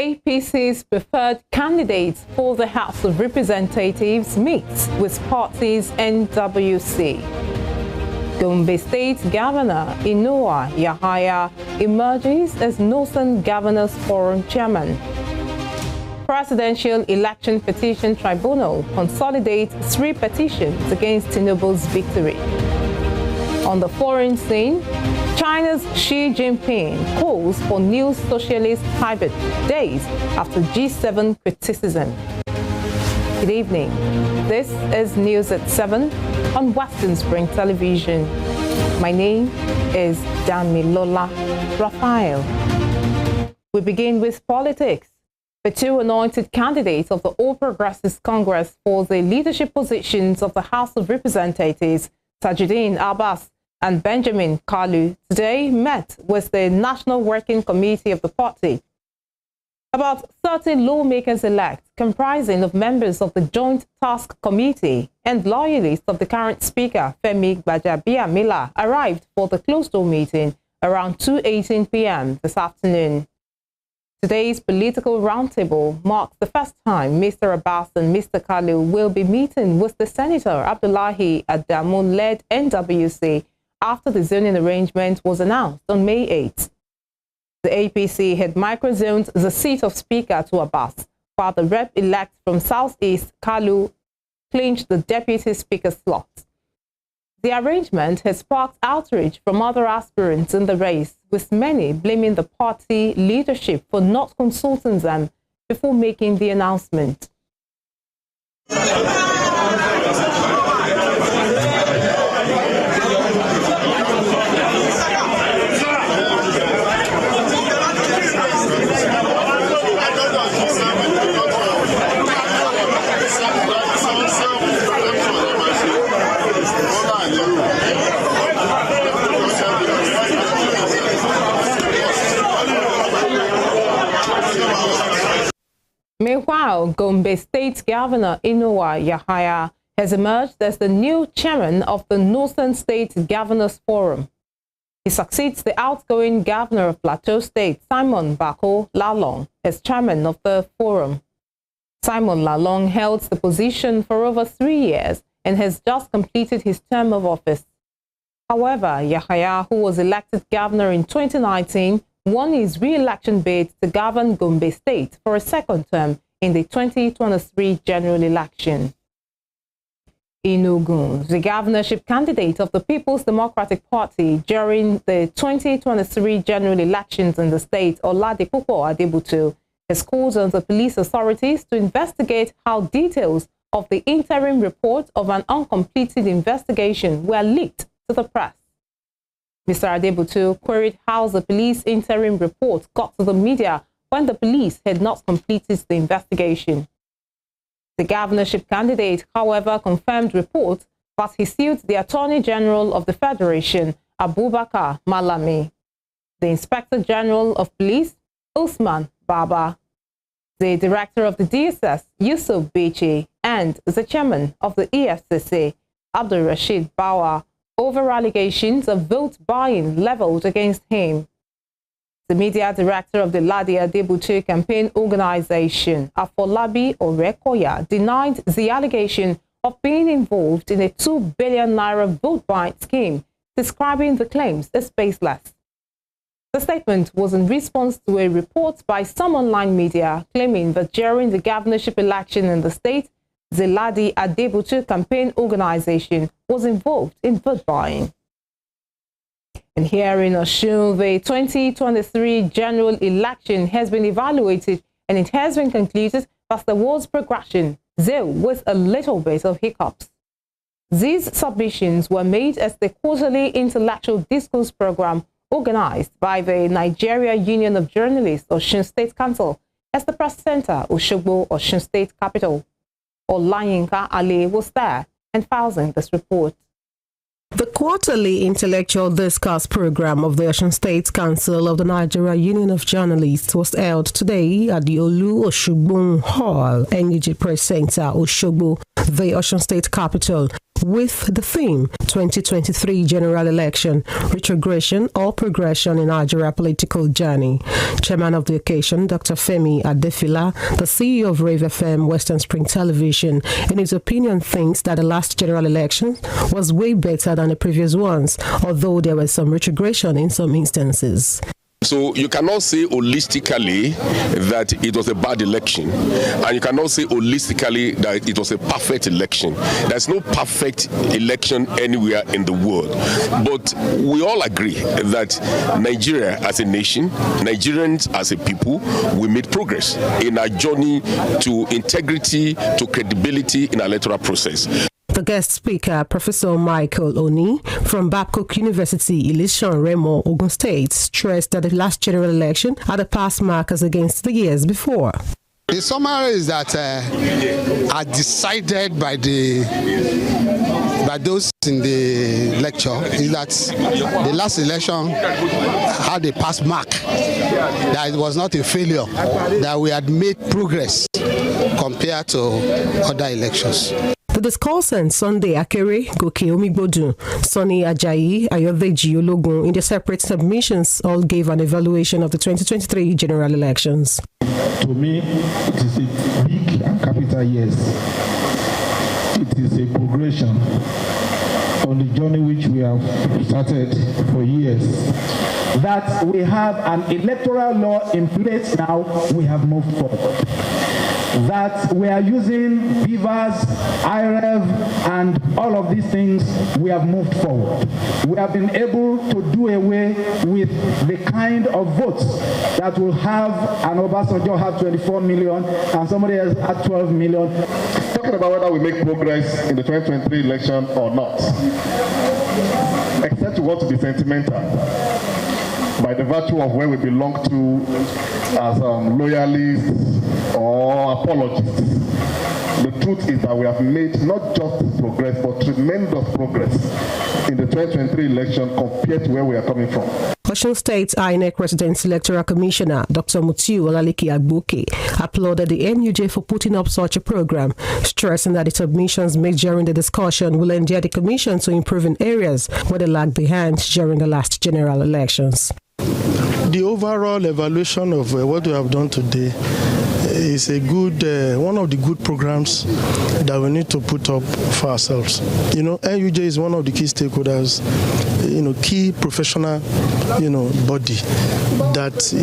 APC's preferred candidates for the House of Representatives meets with party's NWC. Gombe State Governor Inuwa Yahaya emerges as Northern Governors Forum Chairman. Presidential Election Petition Tribunal consolidates 3 petitions against Tinubu's victory. On the foreign scene, China's Xi Jinping calls for new socialist hybrid days after G7 criticism. Good evening. This is News at 7 on Westernspring Television. My name is Damilola Raphael. We begin with politics. The 2 anointed candidates of the All Progressives Congress for the leadership positions of the House of Representatives, Tajuddin Abbas and Benjamin Kalu, today met with the National Working Committee of the party. About 30 lawmakers-elect, comprising of members of the Joint Task Committee and loyalists of the current Speaker, Femi Gbajabiamila, arrived for the closed-door meeting around 2:18 p.m. this afternoon. Today's political roundtable marks the first time Mr. Abbas and Mr. Kalu will be meeting with the Senator Abdullahi Adamu-led NWC after the zoning arrangement was announced on May 8. The APC had microzoned the seat of Speaker to Abbas, while the rep-elect from Southeast, Kalu, clinched the Deputy Speaker slot. The arrangement has sparked outrage from other aspirants in the race, with many blaming the party leadership for not consulting them before making the announcement. Meanwhile, Gombe State Governor Inuwa Yahaya has emerged as the new chairman of the Northern State Governors Forum. He succeeds the outgoing governor of Plateau State, Simon Bako Lalong, as chairman of the forum. Simon Lalong held the position for over 3 years and has just completed his term of office. However, Yahaya, who was elected governor in 2019, won his re-election bid to govern Gombe State for a second term in the 2023 general election. In Ogun, the governorship candidate of the People's Democratic Party during the 2023 general elections in the state, Oladipupo Adebutu, has called on the police authorities to investigate how details of the interim report of an uncompleted investigation were leaked to the press. Mr. Adebutu queried how the police interim report got to the media when the police had not completed the investigation. The governorship candidate, however, confirmed reports that he sued the Attorney General of the Federation, Abubakar Malami, the Inspector General of Police, Usman Baba, the Director of the DSS, Yusuf Bichi, and the Chairman of the EFCC, Abdul Rashid Bawa, over allegations of vote buying leveled against him. The media director of the Ladi Adebutu campaign organization, Afolabi Orekoya, denied the allegation of being involved in a 2 billion naira vote buying scheme, describing the claims as baseless. The statement was in response to a report by some online media claiming that during the governorship election in the state, the Ladi Adebutu campaign organization was involved in vote buying. And here in Osun, the 2023 general election has been evaluated and it has been concluded that there was progression, though with a little bit of hiccups. These submissions were made as the quarterly intellectual discourse program organized by the Nigeria Union of Journalists, Osun State Council, as the press center, Osogbo, Osun State capital. Olayinka Ali was there and filing this report. The quarterly intellectual discourse program of the Osun State Council of the Nigeria Union of Journalists was held today at the Olu Osogbo Hall, NUJ Press Center, Osogbo, the Osun State capital. with the theme 2023 General Election, Retrogression or Progression in Nigeria Political Journey. Chairman of the occasion, Dr. Femi Adefila, the CEO of Rave FM Westernspring Television, in his opinion thinks that the last general election was way better than the previous ones, although there was some retrogression in some instances. So you cannot say holistically that it was a bad election, and you cannot say holistically that it was a perfect election. There's no perfect election anywhere in the world. But we all agree that Nigeria as a nation, Nigerians as a people, we made progress in our journey to integrity, to credibility in our electoral process. The guest speaker, Professor Michael Oni from Babcock University, Ilishan Remo, Ogun State, stressed that the last general election had a pass markers against the years before. The summary is that are decided by those in the lecture is that the last election had a pass mark, that it was not a failure, that we had made progress compared to other elections. The discussants Sunday Akere, Goke Omigbodu, Sonny Ajayi, Ayodeji Ologun, in their separate submissions, all gave an evaluation of the 2023 general elections. To me, it is a big and capital yes. It is a progression on the journey which we have started for years. That we have an electoral law in place now, we have moved forward. That we are using beavers, IREV, and all of these things, we have moved forward. We have been able to do away with the kind of votes that will have an Obasanjo have 24 million and somebody else had 12 million. Talking about whether we make progress in the 2023 election or not, except we want to be sentimental by the virtue of where we belong to as loyalists or apologists. The truth is that we have made not just progress, but tremendous progress in the 2023 election compared to where we are coming from. Osun State INEC Resident Electoral Commissioner Dr. Mutiu Olaleke Agboke applauded the NUJ for putting up such a program, stressing that the submissions made during the discussion will endear the Commission to improve in areas where they lagged behind during the last general elections. The overall evaluation of what we have done today is a good, one of the good programs that we need to put up for ourselves. You know, NUJ is one of the key stakeholders, key professional, body that,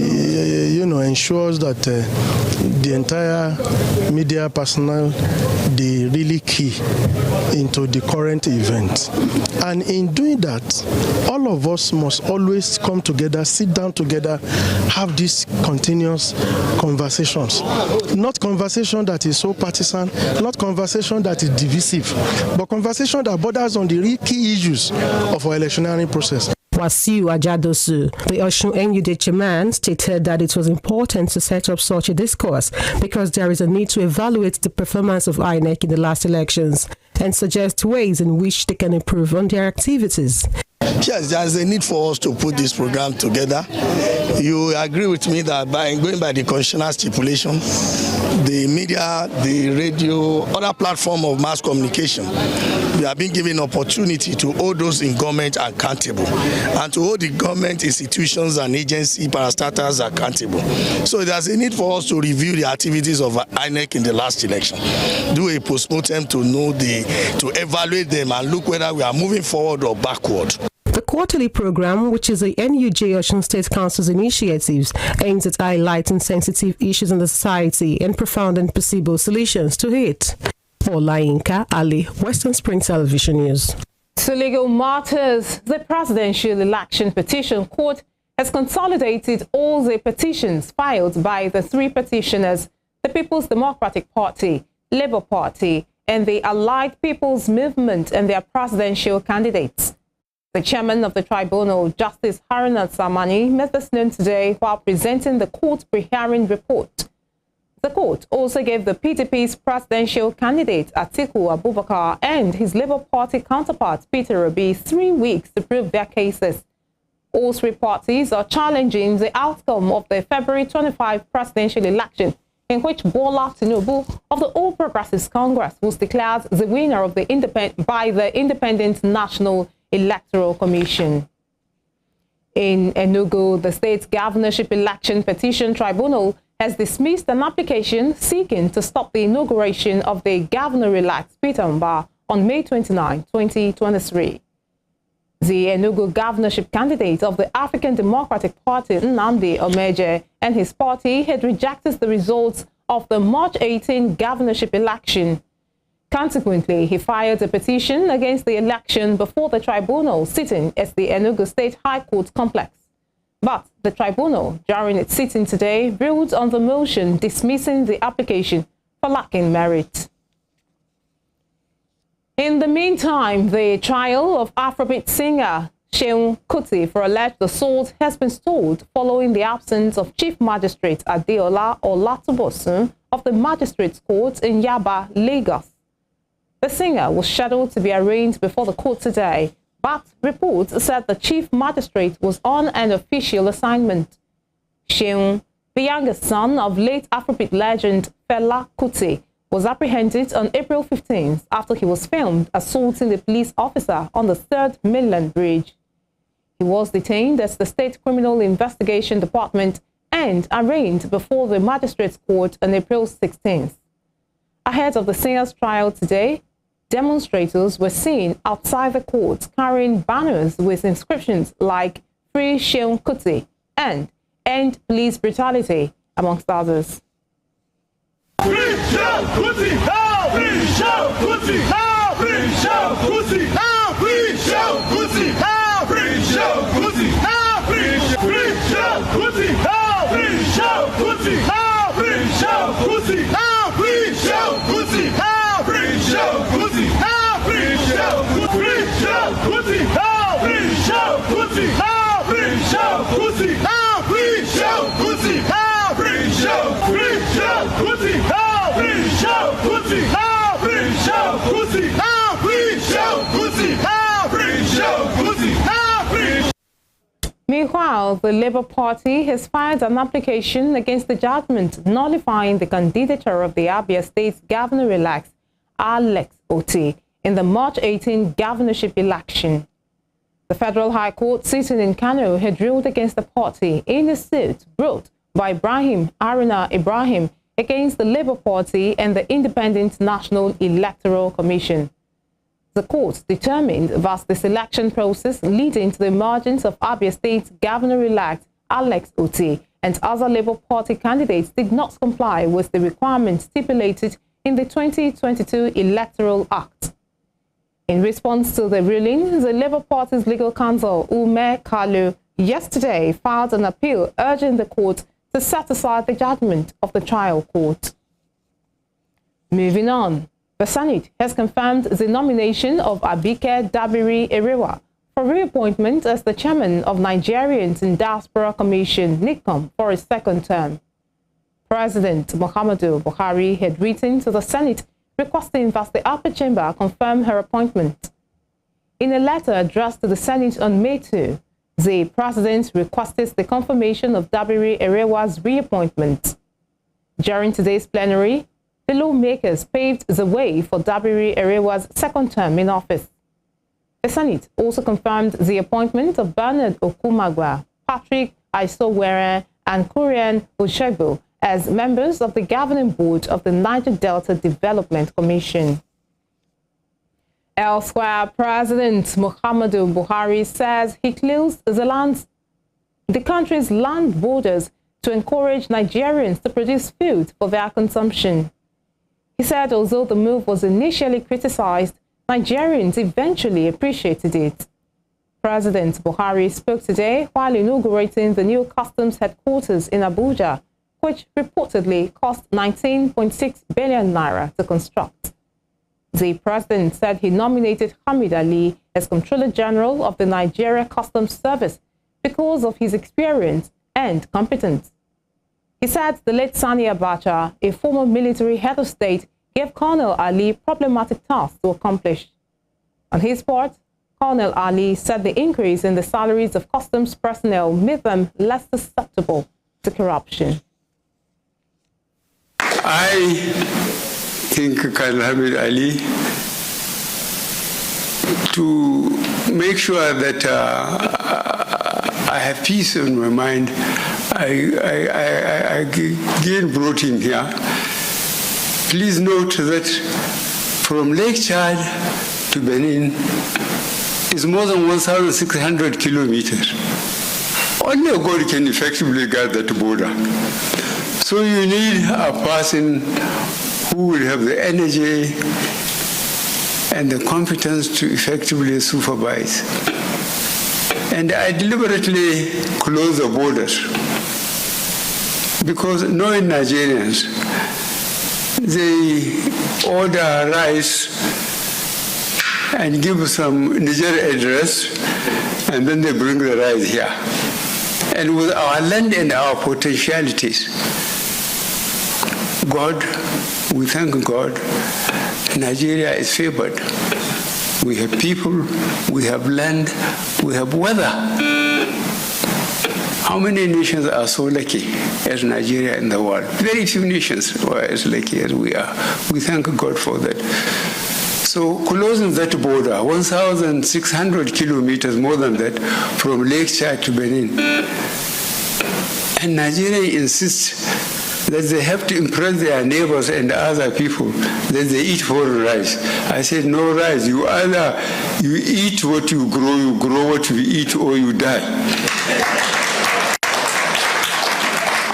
ensures that the entire media personnel, they really key into the current event. And in doing that, all of us must always come together, sit down together, have these continuous conversations. Not conversation that is so partisan, not conversation that is divisive, but conversation that borders on the real key issues of our electioneering process. Wasiu Ajadosu, the Osun NUJ chairman, stated that it was important to set up such a discourse because there is a need to evaluate the performance of INEC in the last elections and suggest ways in which they can improve on their activities. Yes, there's a need for us to put this program together. You agree with me that by going by the constitutional stipulation, the media, the radio, other platform of mass communication, we have been given opportunity to hold those in government accountable and to hold the government institutions and agency parastatals accountable. So there's a need for us to review the activities of INEC in the last election, do a postmortem to evaluate them and look whether we are moving forward or backward. The quarterly program, which is the NUJ Osun State Council's initiatives, aims at highlighting sensitive issues in the society and profound and possible solutions to it. Olayinka Ali, Westernspring Television News. To legal matters, the presidential election petition court has consolidated all the petitions filed by the three petitioners, the People's Democratic Party, Labour Party, and the Allied People's Movement and their presidential candidates. The chairman of the tribunal, Justice Haruna Samani, made this known today while presenting the court pre-hearing report. The court also gave the PDP's presidential candidate, Atiku Abubakar, and his Labour Party counterpart, Peter Obi, 3 weeks to prove their cases. All three parties are challenging the outcome of the February 25 presidential election in which Bola Tinubu of the All Progressives Congress was declared the winner of the by the Independent National Electoral Commission. In Enugu, the state's governorship election petition tribunal has dismissed an application seeking to stop the inauguration of the governor-elect Peter Mbah on May 29, 2023. The Enugu governorship candidate of the African Democratic Party, Nnamdi Omeje, and his party had rejected the results of the March 18 governorship election. Consequently, he filed a petition against the election before the tribunal sitting at the Enugu State High Court complex. But the tribunal, during its sitting today, ruled on the motion dismissing the application for lacking merit. In the meantime, the trial of Afrobeat singer Seun Kuti for alleged assault has been stalled following the absence of Chief Magistrate Adeola Olatubosun of the Magistrates Court in Yaba, Lagos. The singer was scheduled to be arraigned before the court today, but reports said the Chief Magistrate was on an official assignment. Seun, the youngest son of late Afrobeat legend Fela Kuti, was apprehended on April 15th after he was filmed assaulting a police officer on the 3rd Mainland Bridge. He was detained at the State Criminal Investigation Department and arraigned before the Magistrates Court on April 16th. Ahead of the singer's trial today, demonstrators were seen outside the court carrying banners with inscriptions like "Free Seun Kuti" and "End Police Brutality," amongst others. Free Seun Kuti! Free Seun Kuti! Free Seun Kuti! Free Seun Kuti! Free Seun Kuti! Free Seun Kuti! Free Seun Kuti! Free Seun Kuti! Free Seun Kuti! Free Seun Kuti! Free Seun Kuti! Free Seun Kuti! Free Seun Kuti! Free Seun Kuti! Free Seun Kuti! Free Seun Kuti! Free Seun Kuti! Free Seun Kuti! Free Seun Kuti! Meanwhile, the Labour Party has filed an application against the judgment nullifying the candidature of the Abia State Governor-elect Alex Otti in the March 18 governorship election. The Federal High Court sitting in Kano had ruled against the party in a suit brought by Ibrahim Aruna Ibrahim against the Labour Party and the Independent National Electoral Commission. The court determined that the selection process leading to the emergence of Abia State Governor-elect Alex Otti and other Labour Party candidates did not comply with the requirements stipulated in the 2022 Electoral Act. In response to the ruling, the Labour Party's legal counsel, Ume Kalu, yesterday filed an appeal urging the court to set aside the judgment of the trial court. Moving on, the Senate has confirmed the nomination of Abike Dabiri Erewa for reappointment as the chairman of Nigerians in Diaspora Commission, NICOM, for a second term. President Muhammadu Buhari had written to the Senate requesting that the upper chamber confirm her appointment. In a letter addressed to the Senate on May 2, the president requested the confirmation of Dabiri Erewa's reappointment. During today's plenary, the lawmakers paved the way for Dabiri Erewa's second term in office. The Senate also confirmed the appointment of Bernard Okumagwa, Patrick Aisowere, and Kurian Oshegbo as members of the governing board of the Niger Delta Development Commission. Elsewhere, President Muhammadu Buhari says he closed the country's land borders to encourage Nigerians to produce food for their consumption. He said although the move was initially criticized, Nigerians eventually appreciated it. President Buhari spoke today while inaugurating the new customs headquarters in Abuja, which reportedly cost 19.6 billion naira to construct. The president said he nominated Hamid Ali as Comptroller General of the Nigeria Customs Service because of his experience and competence. He said the late Sani Abacha, a former military head of state, gave Colonel Ali problematic tasks to accomplish. On his part, Colonel Ali said the increase in the salaries of customs personnel made them less susceptible to corruption. I think Colonel Hamid Ali, to make sure that I have peace in my mind, I again brought him here. Please note that from Lake Chad to Benin is more than 1,600 kilometers. Only a God can effectively guard that border. So you need a person who will have the energy and the competence to effectively supervise. And I deliberately closed the borders because knowing Nigerians, they order rice and give some Niger address, and then they bring the rice here. And with our land and our potentialities, we thank God, Nigeria is favored. We have people, we have land, we have weather. How many nations are so lucky as Nigeria in the world? Very few nations are as lucky as we are. We thank God for that. So closing that border, 1,600 kilometers, more than that, from Lake Chad to Benin. And Nigeria insists that they have to impress their neighbors and other people that they eat foreign rice. I said, no rice. You either you eat what you grow what you eat, or you die.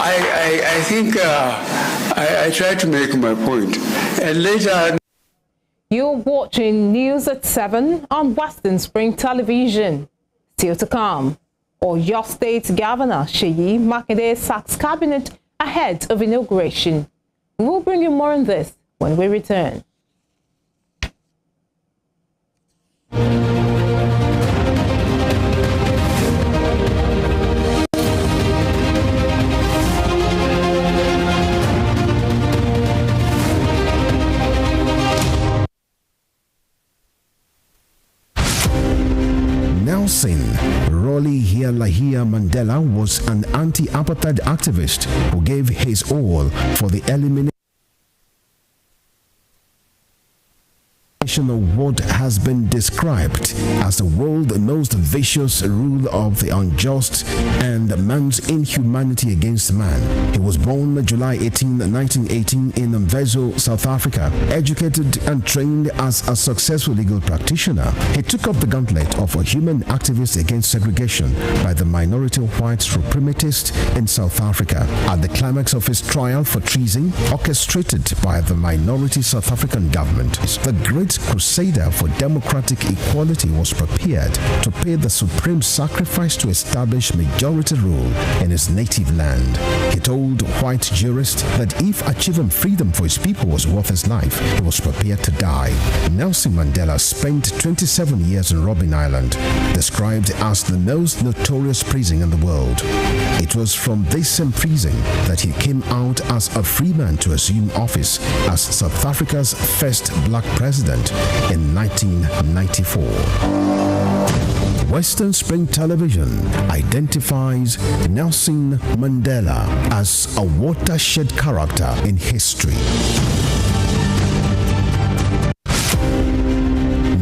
I think I try to make my point. And later... You're watching News at 7 on Westernspring Television. Still to come, Oyo State Governor Seyi Makinde sacks cabinet ahead of inauguration. We'll bring you more on this when we return. Nelson Rolihlahla Mandela was an anti-apartheid activist who gave his all for the elimination of what has been described as the world's most vicious rule of the unjust and man's inhumanity against man. He was born July 18, 1918 in Mvezo, South Africa. Educated and trained as a successful legal practitioner, he took up the gauntlet of a human activist against segregation by the minority white supremacist in South Africa. At the climax of his trial for treason, orchestrated by the minority South African government, the great crusader for democratic equality was prepared to pay the supreme sacrifice to establish majority rule in his native land. He told white jurists that if achieving freedom for his people was worth his life, he was prepared to die. Nelson Mandela spent 27 years in Robben Island, described as the most notorious prison in the world. It was from this same prison that he came out as a free man to assume office as South Africa's first black president in 1994. Westernspring Television identifies Nelson Mandela as a watershed character in history.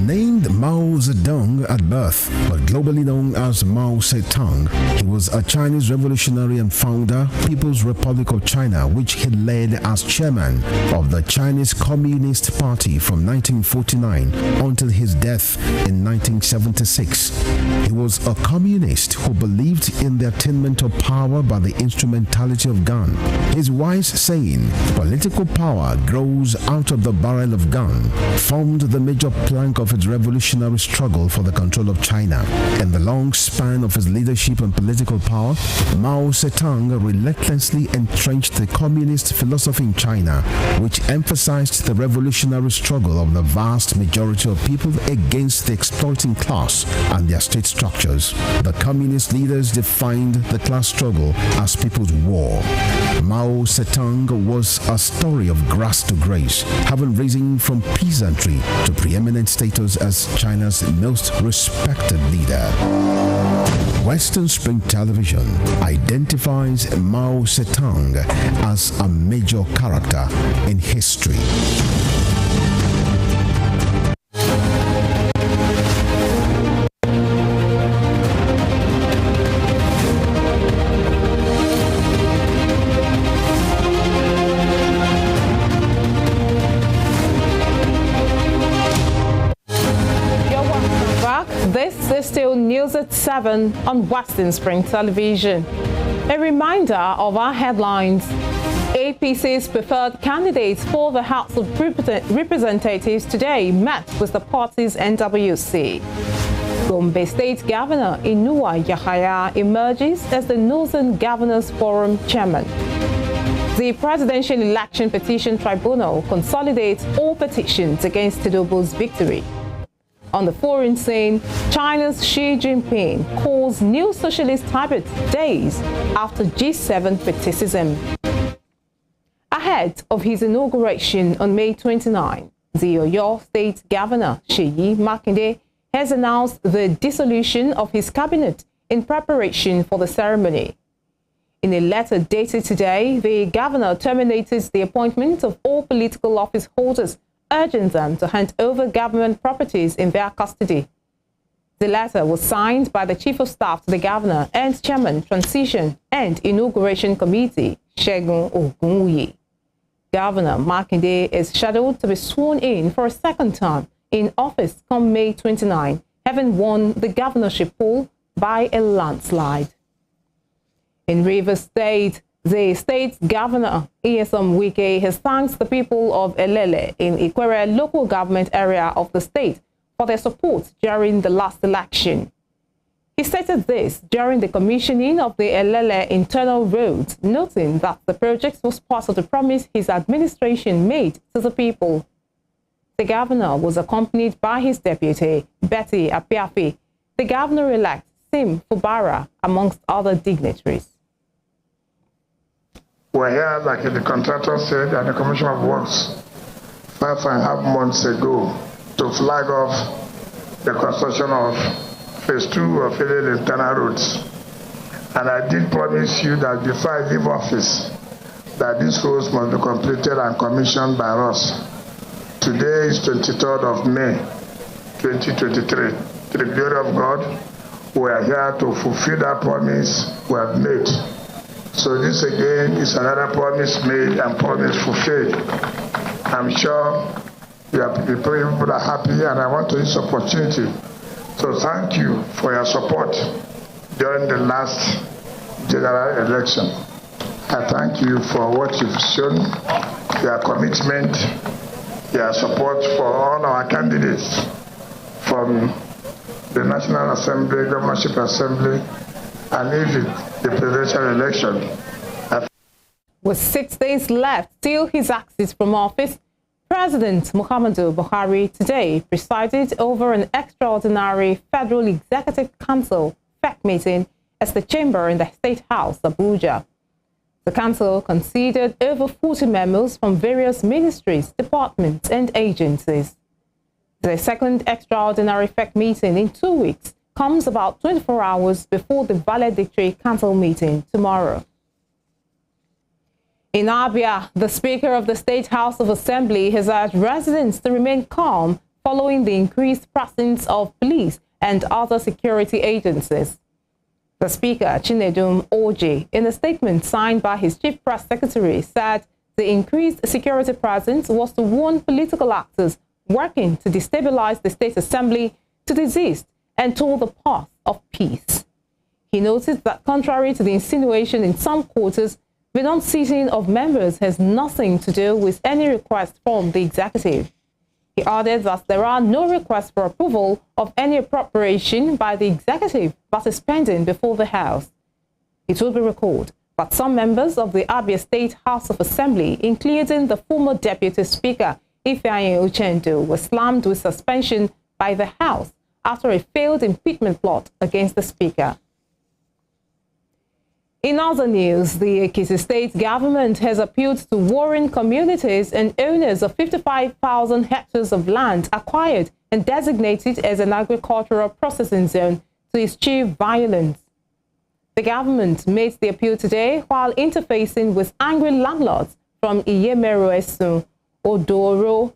Named Mao Zedong at birth, but globally known as Mao Zedong, he was a Chinese revolutionary and founder, People's Republic of China, which he led as chairman of the Chinese Communist Party from 1949 until his death in 1976. He was a communist who believed in the attainment of power by the instrumentality of gun. His wise saying, "Political power grows out of the barrel of gun," formed the major plank of his revolutionary struggle for the control of China. In the long span of his leadership and political power, Mao Zedong relentlessly entrenched the communist philosophy in China, which emphasized the revolutionary struggle of the vast majority of people against the exploiting class and their state structures. The communist leaders defined the class struggle as people's war. Mao Zedong was a story of grass to grace, having risen from peasantry to preeminent status as China's most respected leader. Westernspring Television identifies Mao Zedong as a major character in history. This is still News at 7 on Westernspring Television. A reminder of our headlines. APC's preferred candidates for the House of Representatives today met with the party's NWC. Gombe State Governor Inuwa Yahaya emerges as the Northern Governors Forum chairman. The Presidential Election Petition Tribunal consolidates all petitions against Tinubu's victory. On the foreign scene, China's Xi Jinping calls new socialist Tibet days after G7 criticism. Ahead of his inauguration on May 29, the Oyo State Governor Seyi Makinde has announced the dissolution of his cabinet in preparation for the ceremony. In a letter dated today, the governor terminated the appointment of all political office holders, urging them to hand over government properties in their custody. The letter was signed by the Chief of Staff to the Governor and Chairman, Transition and Inauguration Committee, Segun Ogunwuyi. Governor Makinde is scheduled to be sworn in for a second time in office come May 29, having won the governorship poll by a landslide. In Rivers State, the state's governor, Nyesom Wike, has thanked the people of Elele in Ikwere local government area of the state for their support during the last election. He stated this during the commissioning of the Elele internal roads, noting that the project was part of the promise his administration made to the people. The governor was accompanied by his deputy, Betty Apiafi, the governor-elect Sim Fubara, amongst other dignitaries. We're here, like the contractor said, and the Commission of Works 5.5 months ago to flag off the construction of Phase 2 of Elele internal roads. And I did promise you that before I leave office, that these roads must be completed and commissioned by us. Today is 23rd of May, 2023. To the glory of God, we are here to fulfill that promise we have made. So this again is another promise made and promise fulfilled. I'm sure the people are happy, and I want to use this opportunity to thank you for your support during the last general election. I thank you for what you've shown, your commitment, your support for all our candidates from the National Assembly, Governorship Assembly, and even the presidential election. With 6 days left till his exit from office, President Muhammadu Buhari today presided over an extraordinary Federal Executive Council FEC meeting at the chamber in the State House, Abuja. The council considered over 40 memos from various ministries, departments, and agencies. The second extraordinary FEC meeting in 2 weeks comes about 24 hours before the valedictory council meeting tomorrow. In Abia, the Speaker of the State House of Assembly has urged residents to remain calm following the increased presence of police and other security agencies. The Speaker, Chinedum Oji, in a statement signed by his Chief Press Secretary, said the increased security presence was to warn political actors working to destabilize the State Assembly to desist and told the path of peace. He noted that contrary to the insinuation in some quarters, the non-seating of members has nothing to do with any request from the executive. He added that there are no requests for approval of any appropriation by the executive that is pending before the House. It will be recalled that some members of the Abia State House of Assembly, including the former Deputy Speaker, Ifeanyi Uchendu, were slammed with suspension by the House after a failed impeachment plot against the Speaker. In other news, the Ekiti State government has appealed to warring communities and owners of 55,000 hectares of land acquired and designated as an agricultural processing zone to eschew violence. The government made the appeal today while interfacing with angry landlords from Iyemeru-Esun, Odoro,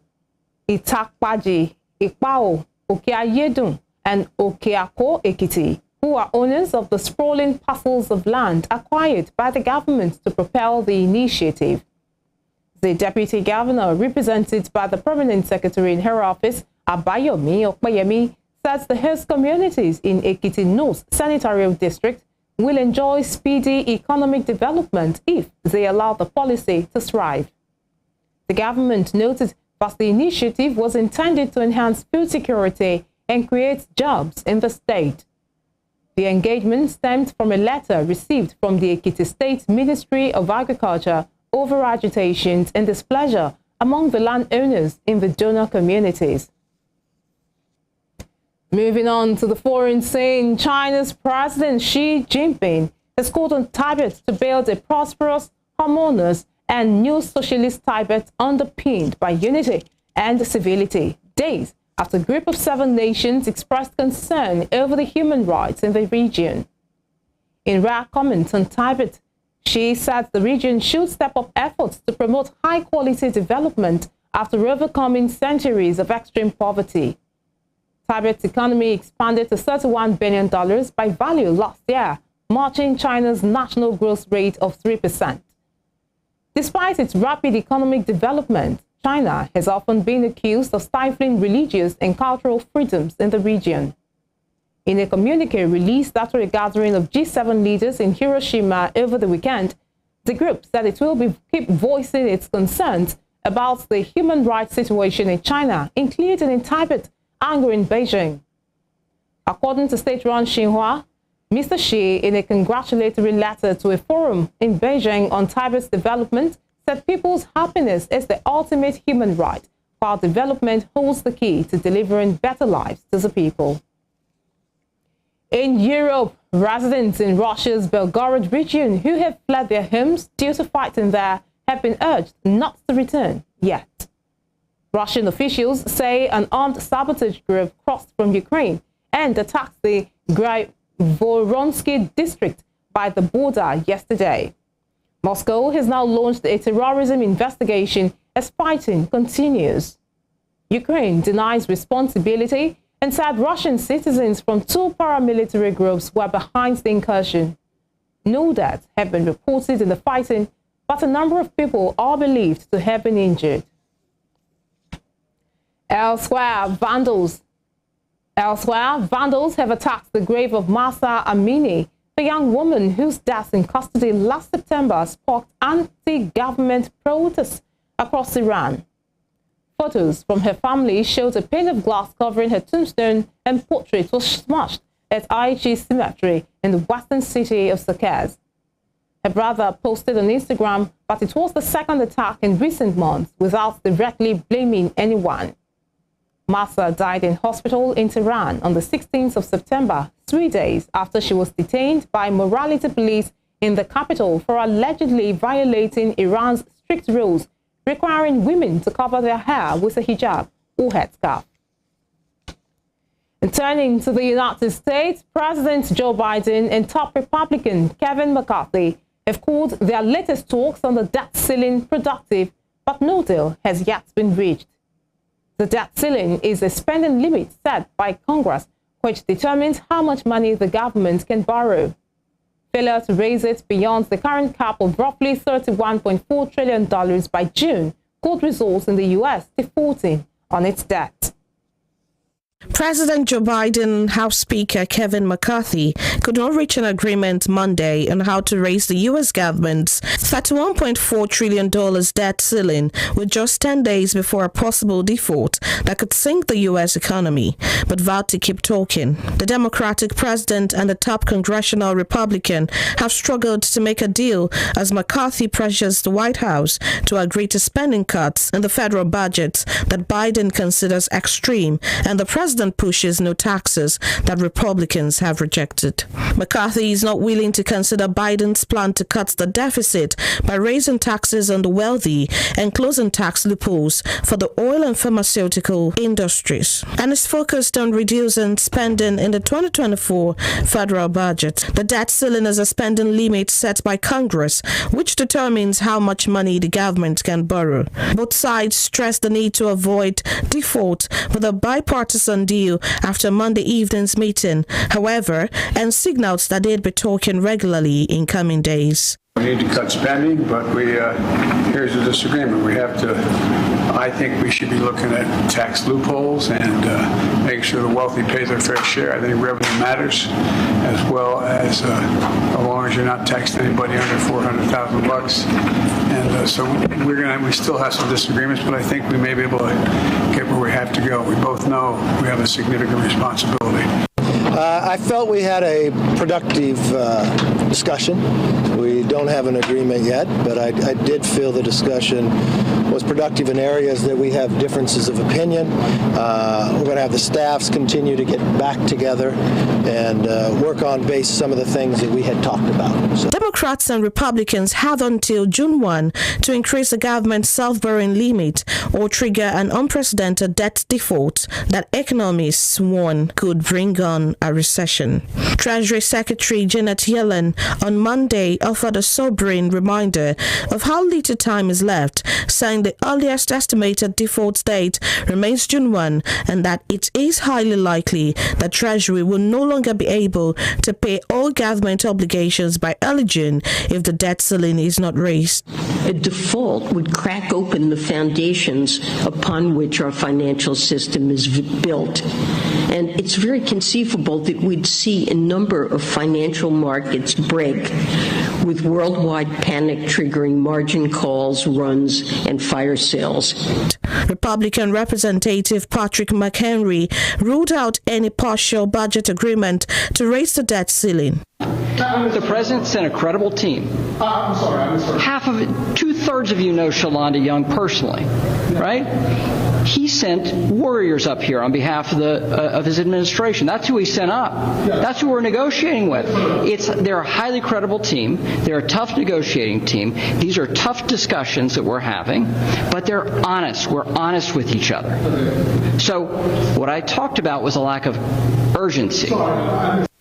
Itakpaji, Ikpao, Okeayedun, and Okeako Ekiti, who are owners of the sprawling parcels of land acquired by the government to propel the initiative. The deputy governor, represented by the permanent secretary in her office, Abayomi Okpayemi, says the host communities in Ekiti North Senatorial District will enjoy speedy economic development if they allow the policy to thrive. The government noted that the initiative was intended to enhance food security and create jobs in the state. The engagement stemmed from a letter received from the Ekiti State Ministry of Agriculture over agitations and displeasure among the landowners in the donor communities. Moving on to the foreign scene, China's President Xi Jinping has called on Tibet to build a prosperous, harmonious, and new socialist Tibet underpinned by unity and civility, days after a group of 7 nations expressed concern over the human rights in the region. In rare comments on Tibet, Xi said the region should step up efforts to promote high-quality development after overcoming centuries of extreme poverty. Tibet's economy expanded to $31 billion by value last year, matching China's national growth rate of 3%. Despite its rapid economic development, China has often been accused of stifling religious and cultural freedoms in the region. In a communiqué released after a gathering of G7 leaders in Hiroshima over the weekend, the group said it will keep voicing its concerns about the human rights situation in China, including in Tibet, angering Beijing. According to state-run Xinhua, Mr. Xi, in a congratulatory letter to a forum in Beijing on Tibet's development, said people's happiness is the ultimate human right, while development holds the key to delivering better lives to the people. In Europe, residents in Russia's Belgorod region who have fled their homes due to fighting there have been urged not to return yet. Russian officials say an armed sabotage group crossed from Ukraine and attacked the Voronsky district by the border yesterday. Moscow has now launched a terrorism investigation as fighting continues. Ukraine denies responsibility and said Russian citizens from 2 paramilitary groups were behind the incursion. No deaths have been reported in the fighting, but a number of people are believed to have been injured. Elsewhere, vandals have attacked the grave of Mahsa Amini, the young woman whose death in custody last September sparked anti-government protests across Iran. Photos from her family showed a pane of glass covering her tombstone and portrait was smashed at Aichi Cemetery in the western city of Saqqez. Her brother posted on Instagram that it was the second attack in recent months without directly blaming anyone. Mahsa died in hospital in Tehran on the 16th of September, 3 days after she was detained by morality police in the capital for allegedly violating Iran's strict rules requiring women to cover their hair with a hijab or headscarf. And turning to the United States, President Joe Biden and top Republican Kevin McCarthy have called their latest talks on the debt ceiling productive, but no deal has yet been reached. The debt ceiling is a spending limit set by Congress, which determines how much money the government can borrow. Failure to raise it beyond the current cap of roughly $31.4 trillion by June could result in the U.S. defaulting on its debt. President Joe Biden and House Speaker Kevin McCarthy could not reach an agreement Monday on how to raise the U.S. government's $31.4 trillion debt ceiling with just 10 days before a possible default that could sink the U.S. economy, but vowed to keep talking. The Democratic president and the top congressional Republican have struggled to make a deal as McCarthy pressures the White House to agree to spending cuts in the federal budget that Biden considers extreme, and the president president pushes no taxes that Republicans have rejected. McCarthy is not willing to consider Biden's plan to cut the deficit by raising taxes on the wealthy and closing tax loopholes for the oil and pharmaceutical industries, and is focused on reducing spending in the 2024 federal budget. The debt ceiling is a spending limit set by Congress, which determines how much money the government can borrow. Both sides stress the need to avoid default with a bipartisan deal after Monday evening's meeting, however, and signals that they'd be talking regularly in coming days. We need to cut spending, but here's the disagreement. I think we should be looking at tax loopholes and making sure the wealthy pay their fair share. I think revenue matters, as well as long as you're not taxing anybody under $400,000. And so we still have some disagreements, but I think we may be able to get where we have to go. We both know we have a significant responsibility. I felt we had a productive discussion. We don't have an agreement yet, but I did feel the discussion was productive in areas that we have differences of opinion. We're going to have the staffs continue to get back together and work on some of the things that we had talked about. So. Democrats and Republicans have until June 1 to increase the government's self-borrowing limit or trigger an unprecedented debt default that economists warn could bring on a recession. Treasury Secretary Janet Yellen on Monday offered a sobering reminder of how little time is left, saying the earliest estimated default date remains June 1 and that it is highly likely that Treasury will no longer be able to pay all government obligations by early June if the debt ceiling is not raised. A default would crack open the foundations upon which our financial system is built. And it's very conceivable that we'd see a number of financial markets break, with worldwide panic triggering margin calls, runs, and fire sales. Republican Representative Patrick McHenry ruled out any partial budget agreement to raise the debt ceiling. The president sent a credible team. I'm sorry. Half of it, 2/3 of you know Shalonda Young personally, right? He sent warriors up here on behalf of his administration. That's who he sent up. That's who we're negotiating with. They're a highly credible team. They're a tough negotiating team. These are tough discussions that we're having, but they're honest. We're honest with each other. So what I talked about was a lack of urgency.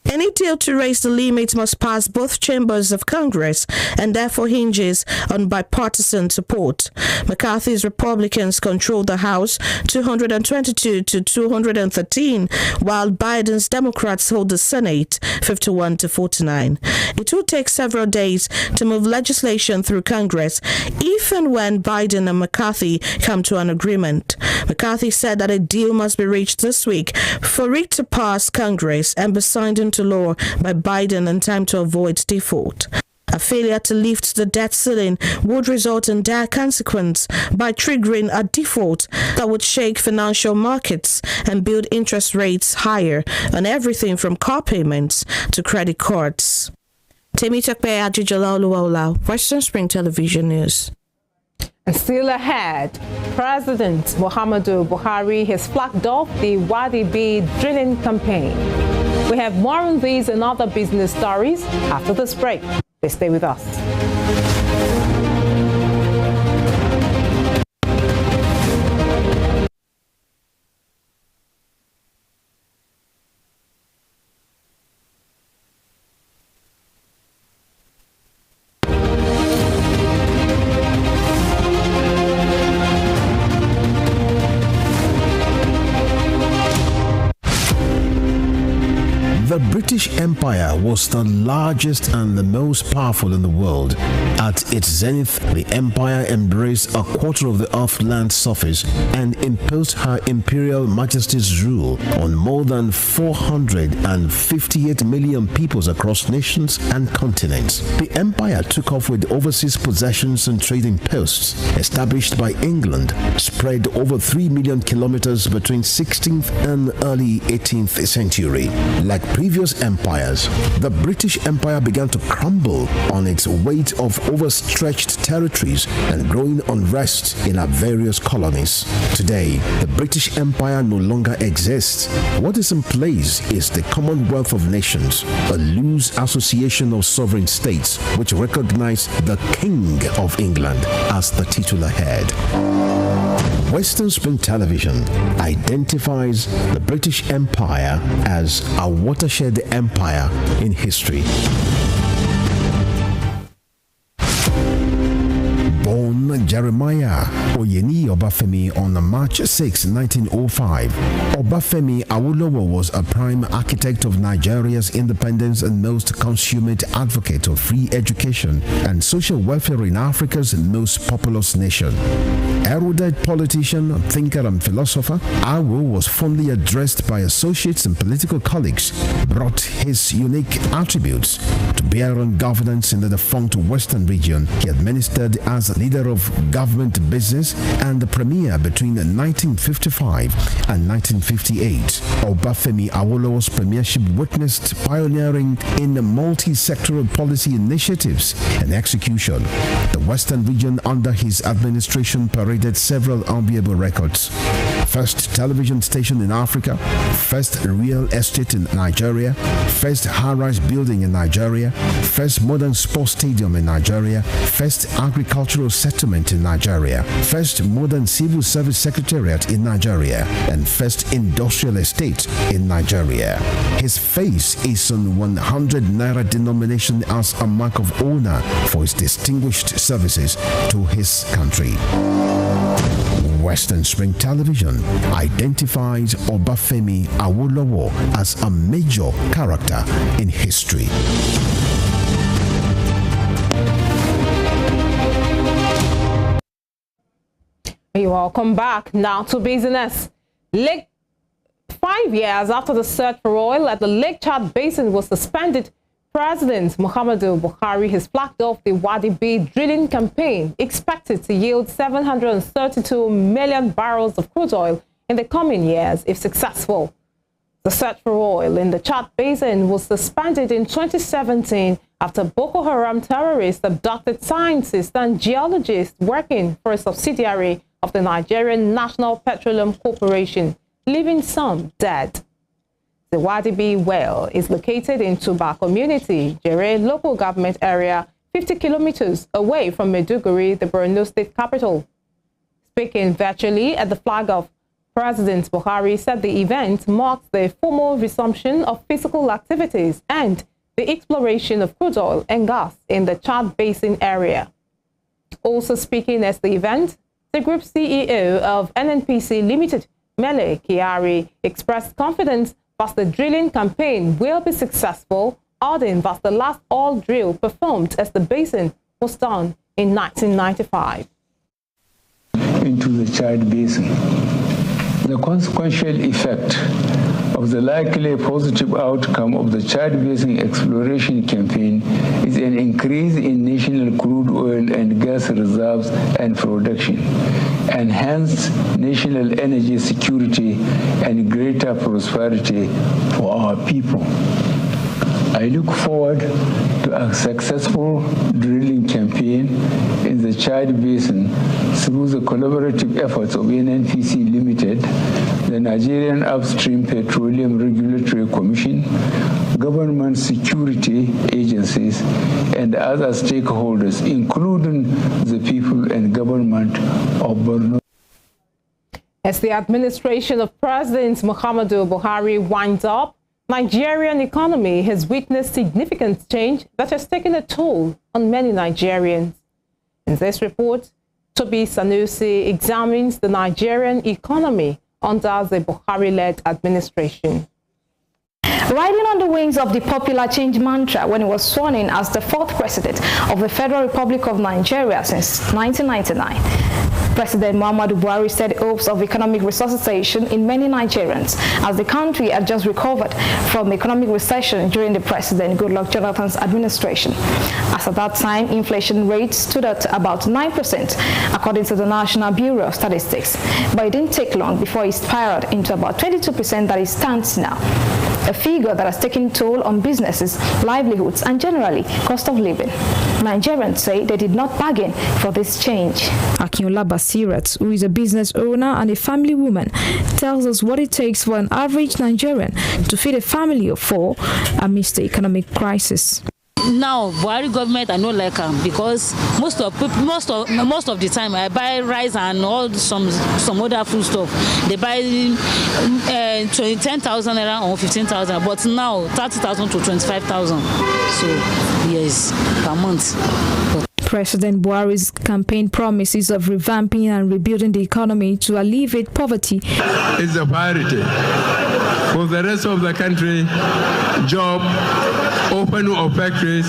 Any deal to raise the limit must pass both chambers of Congress and therefore hinges on bipartisan support. McCarthy's Republicans control the House 222 to 213, while Biden's Democrats hold the Senate 51 to 49. It will take several days to move legislation through Congress if and when Biden and McCarthy come to an agreement. McCarthy said that a deal must be reached this week for it to pass Congress and be signed into law by Biden in time to avoid default. A failure to lift the debt ceiling would result in dire consequence by triggering a default that would shake financial markets and build interest rates higher on everything from car payments to credit cards. Temi Takpe Ajijola Oluwaola, Westernspring Television News. And still ahead, President Muhammadu Buhari has flagged off the Wadi B drilling campaign. We have more on these and other business stories after this break. Please stay with us. The British Empire was the largest and the most powerful in the world. At its zenith, the empire embraced a quarter of the Earth's land surface and imposed her imperial majesty's rule on more than 458 million peoples across nations and continents. The empire took off with overseas possessions and trading posts established by England, spread over 3 million kilometers between 16th and early 18th century. Like previous empires. The British Empire began to crumble on its weight of overstretched territories and growing unrest in our various colonies. Today, the British Empire no longer exists. What is in place is the Commonwealth of Nations, a loose association of sovereign states which recognize the King of England as the titular head. Westernspring Television identifies the British Empire as a watershed empire in history. Born Jeremiah Oyeni Obafemi on March 6, 1905, Obafemi Awolowo was a prime architect of Nigeria's independence and most consummate advocate of free education and social welfare in Africa's most populous nation. Erudite politician, thinker and philosopher, Awo was fondly addressed by associates and political colleagues, brought his unique attributes to bear on governance in the defunct Western region. He administered as leader of government business and the premier between 1955 and 1958. Obafemi Awolowo's premiership witnessed pioneering in multi-sectoral policy initiatives and execution. The Western region under his administration paraded several enviable records. First television station in Africa, first real estate in Nigeria, first high-rise building in Nigeria, first modern sports stadium in Nigeria, first agricultural settlement in Nigeria, first modern civil service secretariat in Nigeria, and first industrial estate in Nigeria. His face is on 100 naira denomination as a mark of honor for his distinguished services to his country. Westernspring Television identifies Obafemi Awolowo as a major character in history. You're welcome back. Now to business. 5 years after the search for oil at the Lake Chad Basin was suspended, President Muhammadu Buhari has flagged off the Wadi B drilling campaign, expected to yield 732 million barrels of crude oil in the coming years if successful. The search for oil in the Chad Basin was suspended in 2017 after Boko Haram terrorists abducted scientists and geologists working for a subsidiary of the Nigerian National Petroleum Corporation, leaving some dead. The Wadi B well is located in Tuba Community, Jere local government area, 50 kilometers away from Maiduguri, the Borno state capital. Speaking virtually at the flag off, President Buhari said the event marks the formal resumption of physical activities and the exploration of crude oil and gas in the Chad Basin area. Also speaking at the event, the group CEO of NNPC Limited, Mele Kyari, expressed confidence that the drilling campaign will be successful, adding that the last oil drill performed as the basin was done in 1995. Into the Chad Basin. The consequential effect of the likely positive outcome of the Chad Basin exploration campaign is an increase in national crude oil and gas reserves and production, enhanced national energy security, and greater prosperity for our people. I look forward to a successful drilling campaign in the Chad Basin through the collaborative efforts of NNPC Limited, the Nigerian Upstream Petroleum Regulatory Commission, government security agencies, and other stakeholders, including the people and government of Borno. As the administration of President Muhammadu Buhari winds up, Nigerian economy has witnessed significant change that has taken a toll on many Nigerians. In this report, Tobi Sanusi examines the Nigerian economy under the Buhari-led administration. Riding on the wings of the popular change mantra when he was sworn in as the fourth president of the Federal Republic of Nigeria since 1999, President Muhammadu Buhari said hopes of economic resuscitation in many Nigerians as the country had just recovered from economic recession during the President Goodluck Jonathan's administration. As at that time, inflation rate stood at about 9% according to the National Bureau of Statistics, but it didn't take long before it spiraled into about 22% that it stands now. A figure that has taken toll on businesses, livelihoods, and generally cost of living. Nigerians say they did not bargain for this change. Akinola Basirat, who is a business owner and a family woman, tells us what it takes for an average Nigerian to feed a family of 4 amidst the economic crisis. Now, Buhari government, I don't like them because most of the time I buy rice and all some other food stuff. They buy 10,000 naira or 15,000, but now 30,000 to 25,000. So yes, per month. President Buhari's campaign promises of revamping and rebuilding the economy to alleviate poverty is a priority. For the rest of the country, job, opening of factories,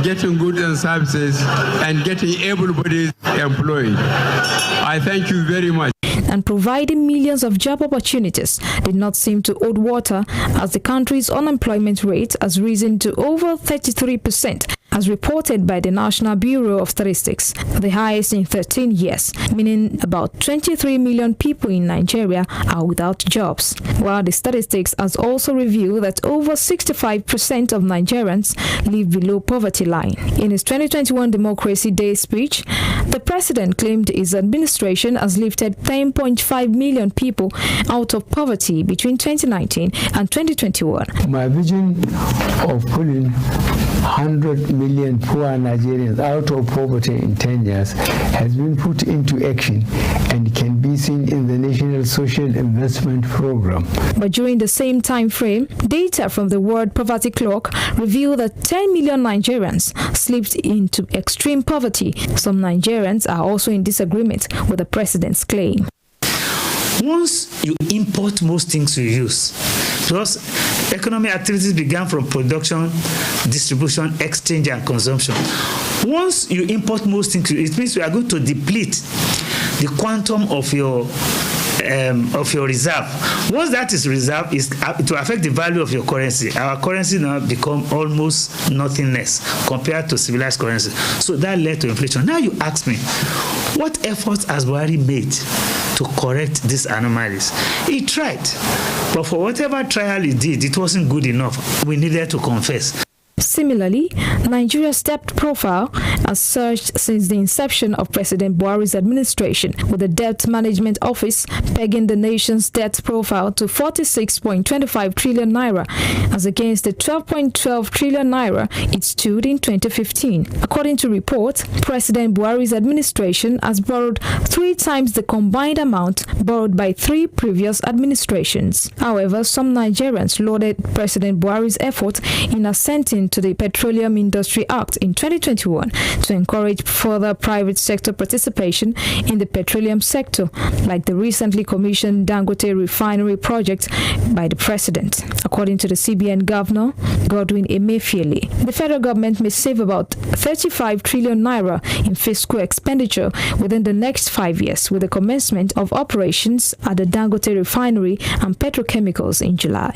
getting goods and services, and getting everybody employed. I thank you very much. And providing millions of job opportunities did not seem to hold water as the country's unemployment rate has risen to over 33%, as reported by the National Bureau of Statistics, the highest in 13 years, meaning about 23 million people in Nigeria are without jobs. While the statistics has also revealed that over 65% of Nigerians live below poverty line. In his 2021 Democracy Day speech, the president claimed his administration has lifted 10.5 million people out of poverty between 2019 and 2021. My vision of pulling 100 million poor Nigerians out of poverty in 10 years has been put into action and can be seen in the National Social Investment Program. But during the same time frame, data from the World Poverty Clock revealed that 10 million Nigerians slipped into extreme poverty. Some Nigerians are also in disagreement with the president's claim. Once you import most things you use, because economic activities began from production, distribution, exchange, and consumption. Once you import most things, it means you are going to deplete the quantum of your reserve. Once that is reserved, it will affect the value of your currency. Our currency now become almost nothingness compared to civilized currency. So that led to inflation. Now you ask me, what efforts has Buhari made to correct these anomalies? He tried, but for whatever trial he did, it wasn't good enough. We needed to confess. Similarly, Nigeria's debt profile has surged since the inception of President Buhari's administration, with the Debt Management Office pegging the nation's debt profile to 46.25 trillion naira, as against the 12.12 trillion naira it stood in 2015. According to reports, President Buhari's administration has borrowed 3 times the combined amount borrowed by 3 previous administrations. However, some Nigerians lauded President Buhari's effort in assenting to the Petroleum Industry Act in 2021 to encourage further private sector participation in the petroleum sector, like the recently commissioned Dangote refinery project by the president. According to the CBN governor, Godwin Emefiele, the federal government may save about 35 trillion naira in fiscal expenditure within the next 5 years, with the commencement of operations at the Dangote refinery and petrochemicals in July.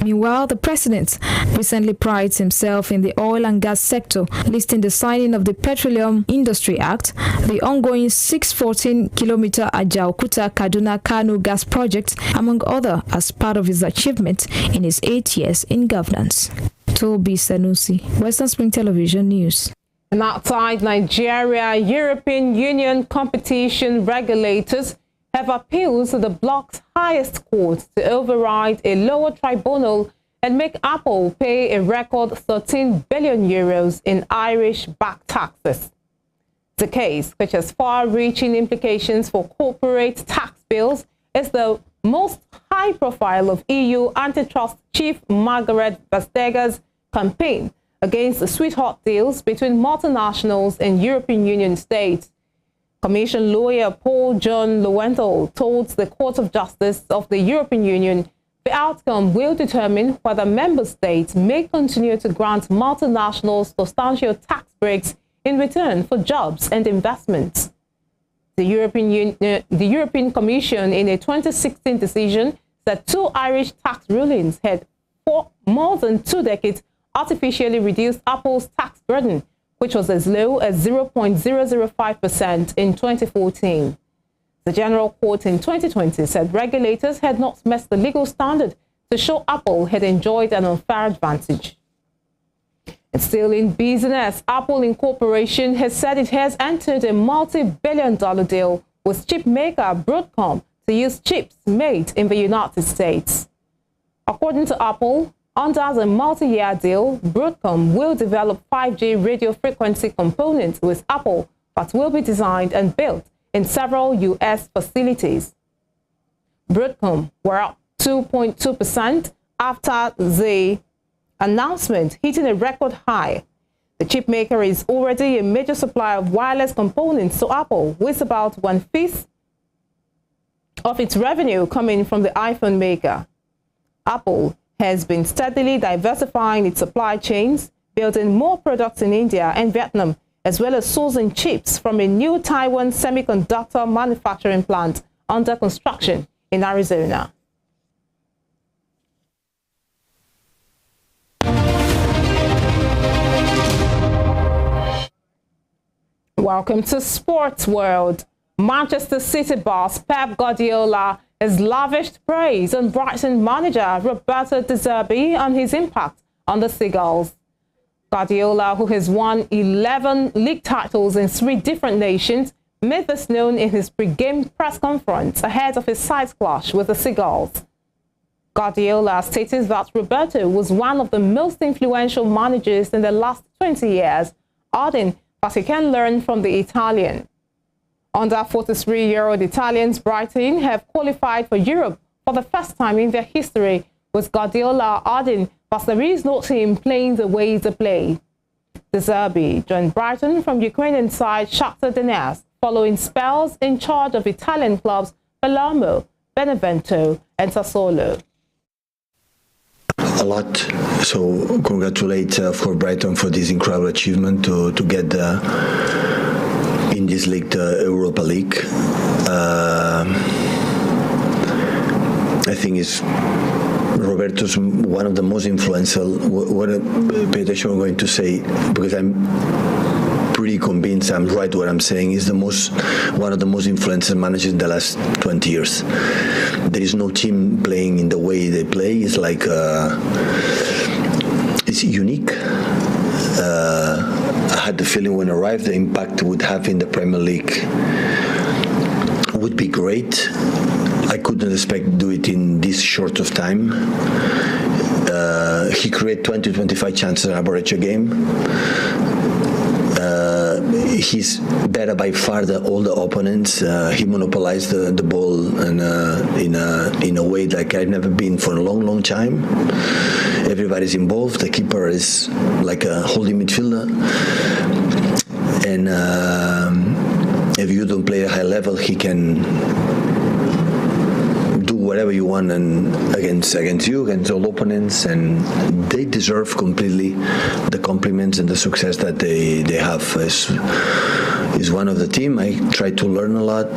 Meanwhile, the president recently prides himself in the oil and gas sector, listing the signing of the Petroleum Industry Act, the ongoing 614-kilometer Ajaokuta-Kaduna-Kano gas project, among other, as part of his achievement in his 8 years in governance. Toby Sanusi, Westernspring Television News. And outside Nigeria, European Union competition regulators have appealed to the bloc's highest court to override a lower tribunal and make Apple pay a record 13 billion euros in Irish back taxes. The case, which has far-reaching implications for corporate tax bills, is the most high-profile of EU antitrust chief Margaret Vestager's campaign against the sweetheart deals between multinationals and European Union states. Commission lawyer Paul John Lowenthal told the Court of Justice of the European Union the outcome will determine whether member states may continue to grant multinationals substantial tax breaks in return for jobs and investments. The European Commission, in a 2016 decision, said 2 Irish tax rulings had for more than 2 decades artificially reduced Apple's tax burden, which was as low as 0.005% in 2014. The General Court in 2020 said regulators had not met the legal standard to show Apple had enjoyed an unfair advantage. And still in business, Apple Incorporation has said it has entered a multi-billion-dollar deal with chip maker Broadcom to use chips made in the United States. According to Apple, under the multi-year deal, Broadcom will develop 5G radio frequency components with Apple that will be designed and built in several U.S. facilities. Broadcom were up 2.2% after the announcement, hitting a record high. The chip maker is already a major supplier of wireless components to Apple, with about 1/5 of its revenue coming from the iPhone maker. Apple has been steadily diversifying its supply chains, building more products in India and Vietnam, as well as sourcing chips from a new Taiwan semiconductor manufacturing plant under construction in Arizona. Welcome to Sports World. Manchester City boss Pep Guardiola has lavished praise on Brighton manager Roberto De Zerbi on his impact on the Seagulls. Guardiola, who has won 11 league titles in 3 different nations, made this known in his pre-game press conference ahead of his side's clash with the Seagulls. Guardiola stated that Roberto was one of the most influential managers in the last 20 years, adding that he can learn from the Italian. Under 43-year-old Italians, Brighton have qualified for Europe for the first time in their history, with Guardiola adding that there is no team playing the way they play. De Zerbi joined Brighton from Ukrainian side Shakhtar Donetsk, following spells in charge of Italian clubs Palermo, Benevento, and Sassuolo. A lot. So congratulate for Brighton for this incredible achievement to get in this league the Europa League. I think it's Roberto's one of the most influential. What pay attention I'm going to say, because I'm pretty convinced I'm right what I'm saying, is one of the most influential managers in the last 20 years. There is no team playing in the way they play. It's like it's unique. I had the feeling when I arrived, the impact it would have in the Premier League would be great. I couldn't expect to do it in this short of time. He created 20-25 chances on average a game. He's better by far than all the opponents. He monopolized the ball and in a way like I've never been for a long time. Everybody's involved. The keeper is like a holding midfielder, and if you don't play at a high level, he can do whatever you want and against you, against all opponents, and they deserve completely the compliments and the success that they have. Is one of the team. I try to learn a lot.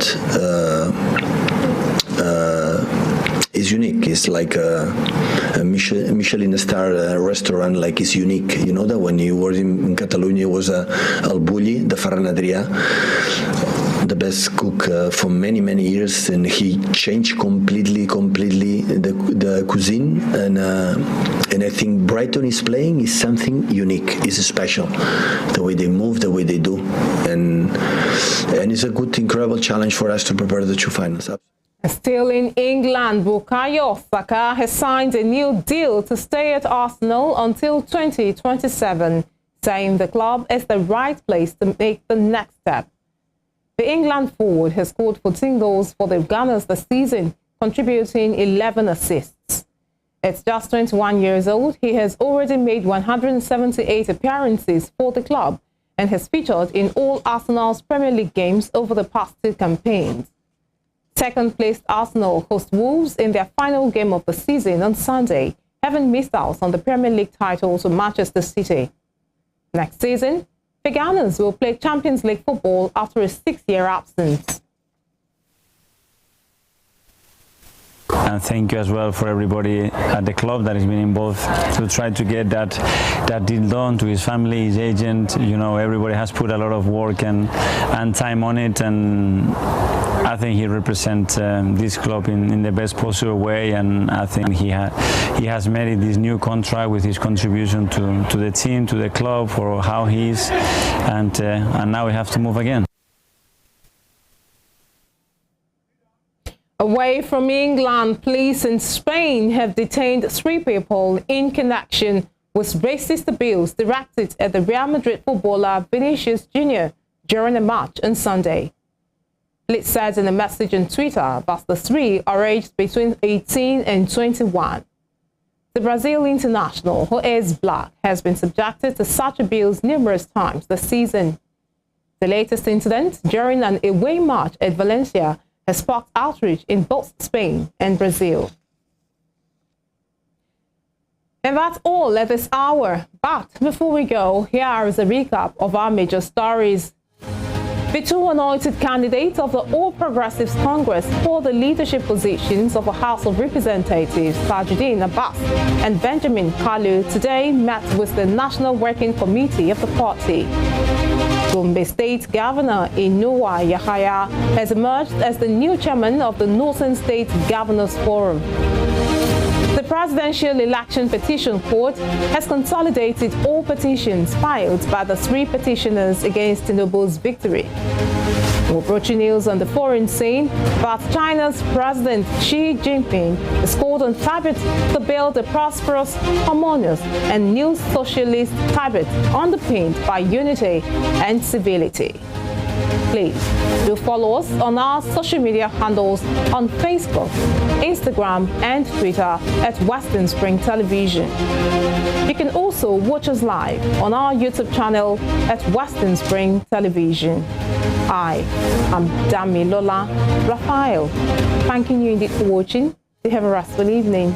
It's unique. It's like a Michelin star restaurant. Like it's unique. You know that when you were in Catalonia, it was Al Bulli, the Ferran Adrià, the best cook for many years, and he changed completely the cuisine, and I think Brighton is playing is something unique. It's special, the way they move, the way they do, and it's a good, incredible challenge for us to prepare the 2 finals. Still in England, Bukayo Saka has signed a new deal to stay at Arsenal until 2027, saying the club is the right place to make the next step. The England forward has scored 14 goals for the Gunners this season, contributing 11 assists. At just 21 years old, he has already made 178 appearances for the club and has featured in all Arsenal's Premier League games over the past 2 campaigns. Second-placed Arsenal host Wolves in their final game of the season on Sunday, having missed out on the Premier League title to Manchester City. Next season, the Gunners will play Champions League football after a 6-year absence. And thank you as well for everybody at the club that has been involved to try to get that deal done, to his family, his agent. You know, everybody has put a lot of work and time on it, and I think he represents this club in the best possible way, and I think he has made this new contract with his contribution to the team, to the club, for how he is, and now we have to move again. Away from England, police in Spain have detained 3 people in connection with racist abuse directed at the Real Madrid footballer Vinicius Jr. during a match on Sunday. Police said in a message on Twitter that the 3 are aged between 18 and 21. The Brazil international, who is black, has been subjected to such abuse numerous times this season. The latest incident during an away match at Valencia has sparked outrage in both Spain and Brazil. And that's all at this hour. But before we go, here is a recap of our major stories. The 2 anointed candidates of the All Progressives Congress for the leadership positions of the House of Representatives, Tajuddin Abbas and Benjamin Kalu, today met with the National Working Committee of the party. Gombe State Governor Inuwa Yahaya has emerged as the new chairman of the Northern State Governors Forum. The Presidential Election Petition Court has consolidated all petitions filed by the 3 petitioners against Tinubu's victory. More broaching news on the foreign scene, but China's President Xi Jinping has called on Tibet to build a prosperous, harmonious, and new socialist Tibet underpinned by unity and civility. Please do follow us on our social media handles on Facebook, Instagram, and Twitter at Westernspring Television. You can also watch us live on our YouTube channel at Westernspring Television. I am Damilola Raphael. Thanking you indeed for watching. You have a restful evening.